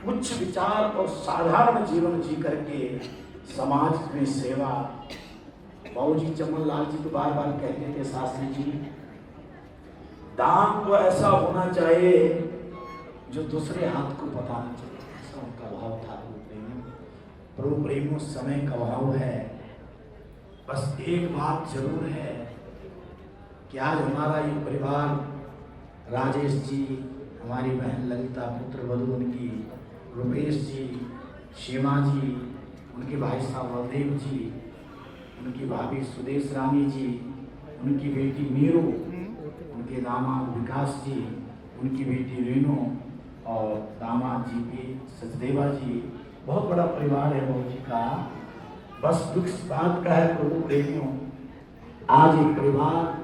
उच्च विचार और साधारण जीवन जी करके समाज में सेवा। बाबू जी चमन लाल जी तो बार बार कहते थे, शास्त्री जी, दान तो ऐसा होना चाहिए जो दूसरे हाथ को पता नहीं चले। ऐसा उनका भाव था। प्रभु प्रेमियों, समय का भाव है। बस एक बात जरूर है कि आज हमारा ये परिवार, राजेश जी, हमारी बहन ललिता, पुत्र वधू उनकी, रुपेश जी, सीमा जी, उनके भाई साहब बलदेव जी, उनकी भाभी सुदेश रानी जी, उनकी बेटी मीरू, उनके दामाद विकास जी, उनकी बेटी रेणु और दामाद जी पी सचदेवा जी, बहुत बड़ा परिवार है बाबू जी का। बस दुख इस बात का है प्रभु प्रेमियों, आज एक परिवार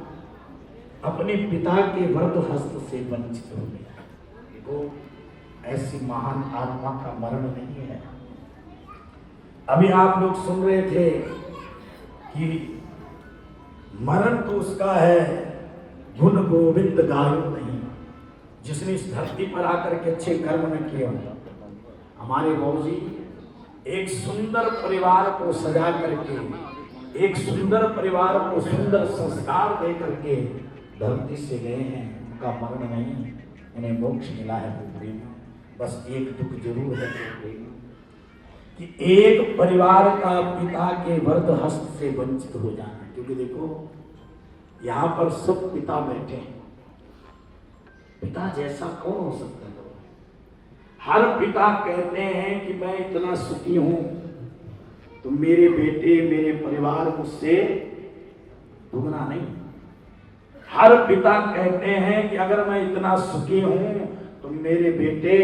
अपने पिता के वरद हस्त से वंचित हो गया। देखो, ऐसी महान आत्मा का मरण नहीं है। अभी आप लोग सुन रहे थे कि मरण तो उसका है गुण गोविंद गायो नहीं, जिसने इस धरती पर आकर के अच्छे कर्म न किए हों। हमारे बाबू जी एक सुंदर परिवार को सजा करके, एक सुंदर परिवार को सुंदर संस्कार दे करके धरती से गए हैं। उनका मरण नहीं, उन्हें मोक्ष मिला है। बस एक दुख जरूर है कि एक परिवार का पिता के वरद हस्त से वंचित हो जाना। क्योंकि देखो, यहाँ पर सब पिता बैठे हैं, पिता जैसा कौन हो सकता है? हर पिता कहते हैं कि मैं इतना सुखी हूं तो मेरे बेटे, मेरे परिवार मुझसे दुगना नहीं। हर पिता कहते हैं कि अगर मैं इतना सुखी हूं तो मेरे बेटे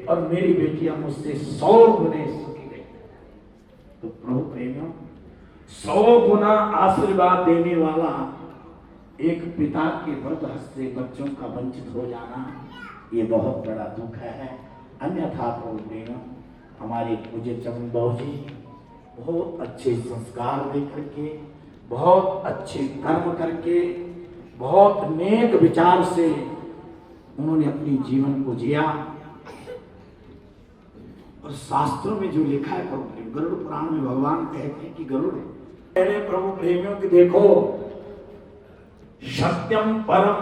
और मेरी बेटियां मुझसे 100 गुने सुखी रहे। तो प्रभु प्रेमियों, 100 गुना आशीर्वाद देने वाला एक पिता के वरद हस्त से बच्चों का वंचित हो जाना, ये बहुत बड़ा दुख है। अन्यथा प्रभु प्रेम हमारे पूज्य चमन बाबू जी बहुत अच्छे संस्कार दे करके, बहुत अच्छे कर्म करके, बहुत नेक विचार से उन्होंने अपनी जीवन को जिया। और शास्त्रों में जो लिखा है प्रभु प्रेम, गरुड़ पुराण में भगवान कहते हैं कि गरुड़ पहले प्रभु प्रेमियों की देखो सत्यम परम,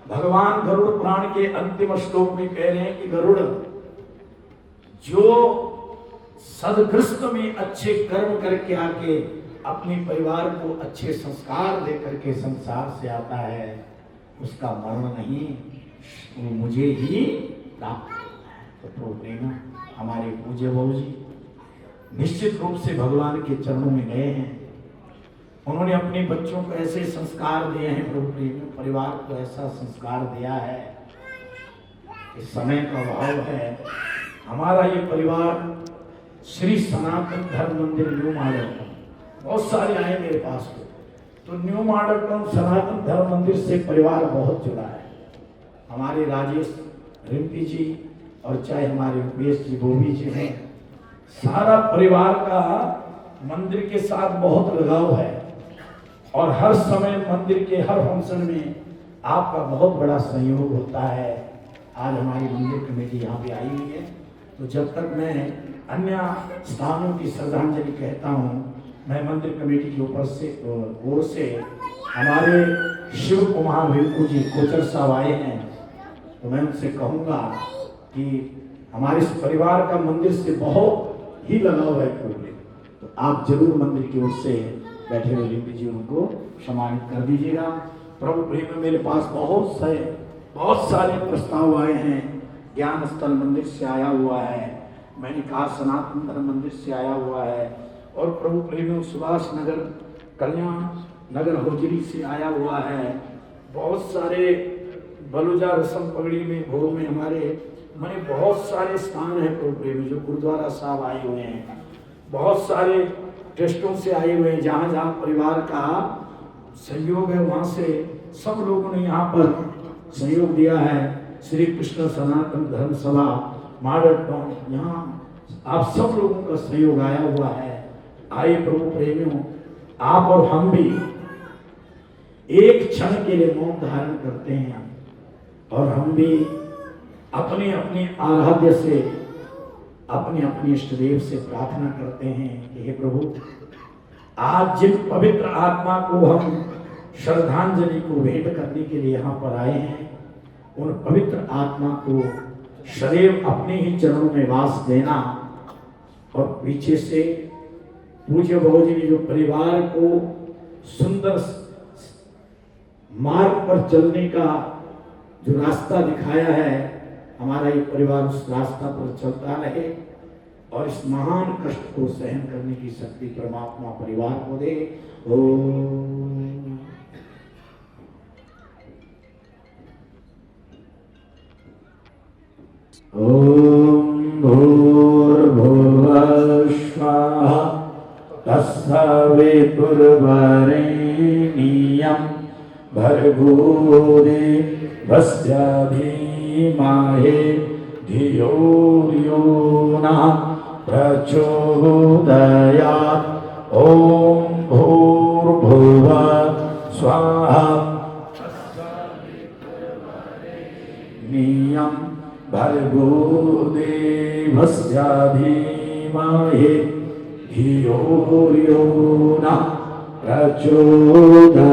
भगवान गरुड़ पुराण के अंतिम श्लोक में कह रहे हैं कि गरुड़ जो सदगृस्त में अच्छे कर्म करके आके अपने परिवार को अच्छे संस्कार दे करके संसार से आता है, उसका मरण नहीं, वो मुझे ही प्राप्त होता है। तो प्रभु प्रेम हमारे पूज्य बाबू जी निश्चित रूप से भगवान के चरणों में गए हैं। उन्होंने अपने बच्चों को ऐसे संस्कार दिए हैं, प्रभु प्रेम परिवार को ऐसा संस्कार दिया है कि समय का अभाव है। हमारा ये परिवार श्री सनातन धर्म मंदिर न्यू मॉडल, बहुत सारे आए मेरे पास तो न्यू मॉडल सनातन धर्म मंदिर से परिवार बहुत जुड़ा है। हमारे राजेश रिम्पी जी और चाहे हमारे रुपेश जी बोबी जी हैं, सारा परिवार का मंदिर के साथ बहुत लगाव है और हर समय मंदिर के हर फंक्शन में आपका बहुत बड़ा सहयोग होता है। आज हमारी मंदिर कमेटी यहाँ पे आई हुई है, तो जब तक मैं अन्य स्थानों की श्रद्धांजलि कहता हूँ, मैं मंदिर कमेटी के ऊपर से ओर से हमारे शिव कुमार रिंकू जी कोचर साहब आए हैं, तो मैं उनसे कहूँगा कि हमारे इस परिवार का मंदिर से बहुत ही लगाव है पूरे, तो आप जरूर मंदिर की ओर से बैठे हुए रिंकू जी उनको सम्मानित कर दीजिएगा। प्रभु प्रेम में मेरे पास बहुत सारे प्रस्ताव आए हैं। ज्ञान स्थल मंदिर से आया हुआ है, मैंने कहा सनातन धर्म मंदिर से आया हुआ है, और प्रभु प्रेमियों सुभाष नगर कल्याण नगर होजरी से आया हुआ है। बहुत सारे बलुजा रसम पगड़ी में भोग में हमारे मैंने बहुत सारे स्थान हैं प्रभु प्रेमी जो गुरुद्वारा साहब आए हुए हैं, बहुत सारे ट्रस्टों से आए हुए हैं, जहाँ जहाँ परिवार का सहयोग है वहाँ से सब लोगों ने यहाँ पर सहयोग दिया है। श्री कृष्ण सनातन धर्म सभा मॉडल टाउन, यहाँ आप सब लोगों का सहयोग आया हुआ है। आइए प्रभु प्रेमियों, आप और हम भी एक क्षण के लिए मौन धारण करते हैं और हम भी अपने अपने आराध्य से अपने अपने इष्टदेव से प्रार्थना करते हैं कि हे प्रभु, आज जिन पवित्र आत्मा को हम श्रद्धांजलि को भेंट करने के लिए यहाँ पर आए हैं, उन पवित्र आत्मा को सदैव अपने ही चरणों में वास देना। और पीछे से पूज्य बाबू जी ने जो परिवार को सुंदर मार्ग पर चलने का जो रास्ता दिखाया है, हमारा ये परिवार उस रास्ता पर चलता रहे और इस महान कष्ट को सहन करने की शक्ति परमात्मा परिवार को दे। ओम भूर्भुवः स्वाहा तत्सवितुर्वरेण्यं भर्गो देवस्य धीमहि धियो यो नः प्रचोदयात्। ॐ भूर्भुवः स्वाहा नियम भर्गो देवस्य धीमहि धियो यो नः प्रचोदयात्।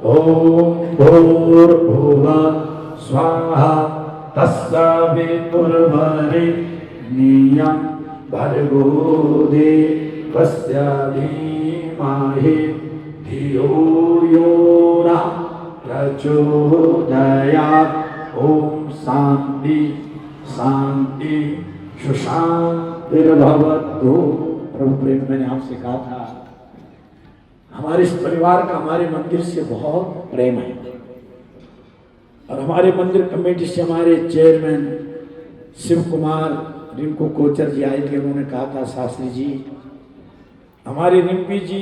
ॐ भूर्भुवः स्वाहा तत्सवितुर्वरेण्यं भर्गो देवस्य धीमहि धियो यो नः प्रचोदयात्। ओम शांति शांति सुशांतिर्भवतु। प्रभु प्रेम, मैंने आपसे कहा था हमारे इस परिवार का हमारे मंदिर से बहुत प्रेम है और हमारे मंदिर कमेटी से हमारे चेयरमैन शिव कुमार रिंकू कोचर जी आए थे। उन्होंने कहा था शास्त्री जी, हमारे रिम्पी जी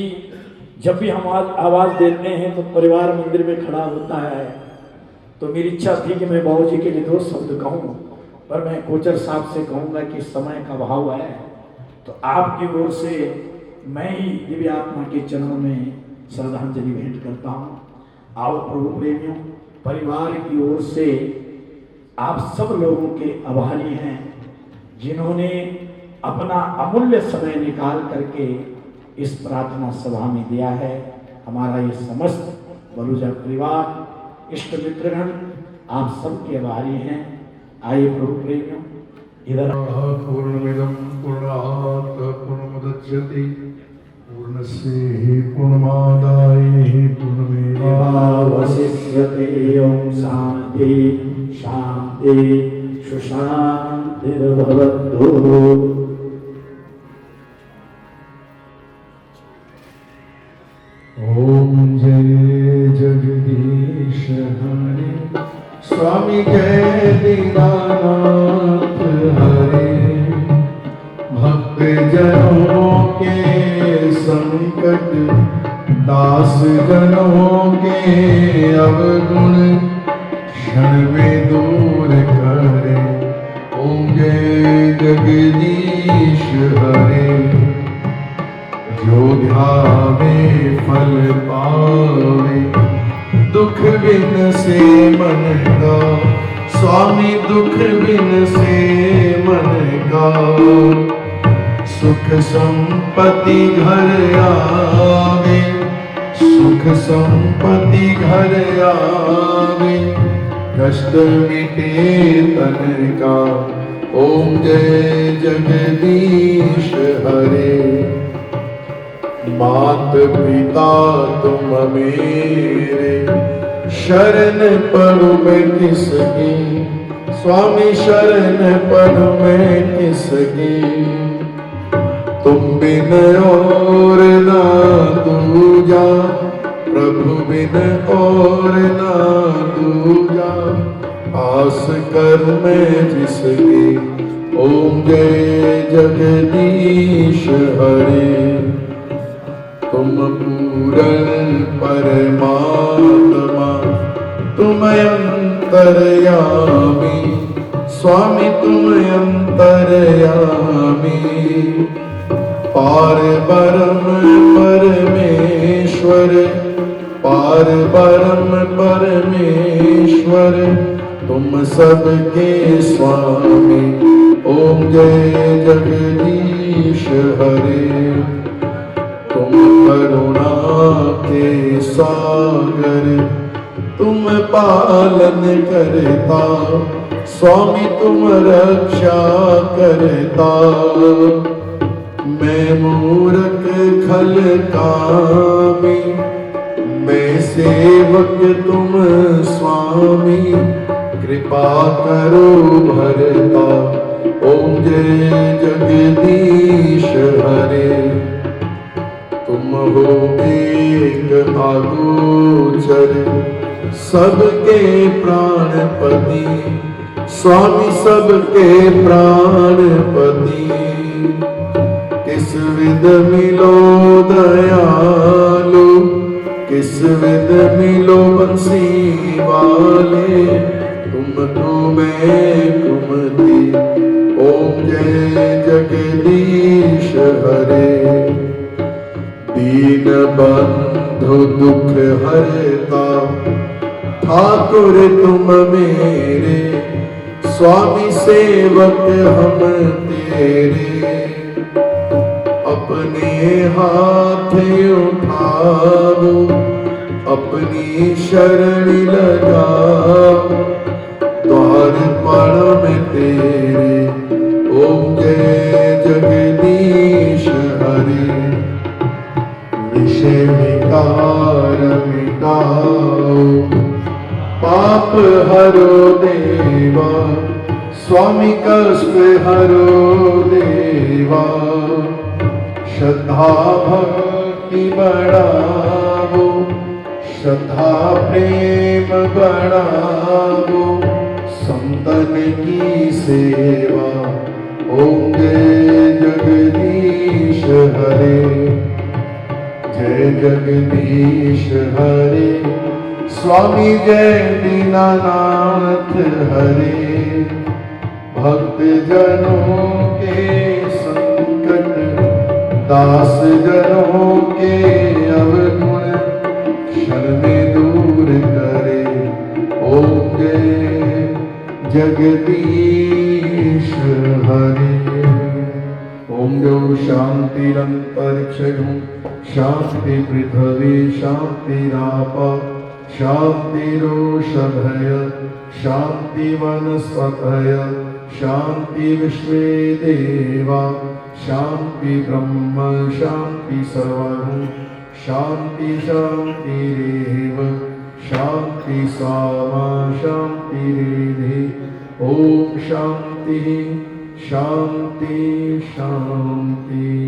जब भी हम आवाज देते हैं तो परिवार मंदिर में खड़ा होता है, तो मेरी इच्छा थी कि मैं बाबू जी के लिए 2 शब्द कहूँ। पर मैं कोचर साहब से कहूँगा कि समय का अभाव है, तो आपकी ओर से मैं ही दिव्य आत्मा के चरणों में श्रद्धांजलि भेंट करता हूँ। आओ प्रभु प्रेमियों, परिवार की ओर से आप सब लोगों के आभारी हैं जिन्होंने अपना अमूल्य समय निकाल करके इस प्रार्थना सभा में दिया है। हमारा ये समस्त बलूजा परिवार, इष्ट मित्रगण, आप सबके आभारी हैं। आइए प्रभु प्रेमियों, इधर पूर्णमिदं पूर्णात् पूर्णमुदच्यते पूर्णस्य पूर्णमादाय वशिष्यते। ओम शांति शांति सुशांतिर्भवतु। ओम जय जगदीश हरे स्वामी जय दीनानाथ हरे भक्त जनों के संकट दास जनों के अवगुण क्षण में दूर करे। ओम जय जगदीश हरे जो ध्यावे फल पावे दुख बिन से मन का। स्वामी दुख बिन से मन का सुख संपत्ति घर आवे। सुख संपत्ति घर आवे कष्ट मिटे तन का। ओम जय जगदीश हरे मात पिता तुम मेरे शरण पड़ू मैं किसकी। स्वामी शरण पड़ू मैं किसकी। तुम बिन और ना दूजा प्रभु बिन और ना दूजा आस कर मैं जिसकी। ओम जय जगदीश हरे तुम पूरन परमात्मा तुम अंतर्यामी। स्वामी तुम अंतर्यामी पार ब्रह्म परमेश्वर। पार ब्रह्म परमेश्वर तुम सबके स्वामी। ओम जय जगदीश हरे तुम करुणा के सागर तुम पालन करता। स्वामी तुम रक्षा करता। मैं मूर्ख खल कामी मैं सेवक तुम स्वामी कृपा करो भरता। ओम जय जगदीश हरे तुम हो एक आगोचर सबके प्राणपति। स्वामी सबके प्राणपति किस विध मिलो दयालु। किस विध मिलो बंसी वाले तुम तो मैं कुमति। ओम जय जगदीश हरे दीन बंधु दुख हरता ठाकुर तुम मेरे। स्वामी सेवक हम तेरे अपने हाथ उठाओ अपनी शरण लगाओ द्वार पर में तेरे। ओम जय जगदीश हरे विषय विकार मिटाओ पाप हरो देवा। स्वामी कष्ट हरो देवा श्रद्धा भक्ति बढ़ाओ श्रद्धा प्रेम बढ़ाओ संतन की सेवा। ओम जय जगदीश हरे जय जगदीश हरे स्वामी जय दीनानाथ हरे भक्त जनों के संकट, दास जनों के अवगुण क्षण में दूर करे। ओम जय जगदीश हरे। ओम जो शांतिरंतरिक्षं शांति पृथ्वी शांतिराप शांतिरोषधय शांति वनस्पतय शांति विश्वे देवा शांति ब्रह्म शांति सर्वगुण शांति शांतिरेव शांति सामा शांतिरेधि। ओम शांति शांति शांति।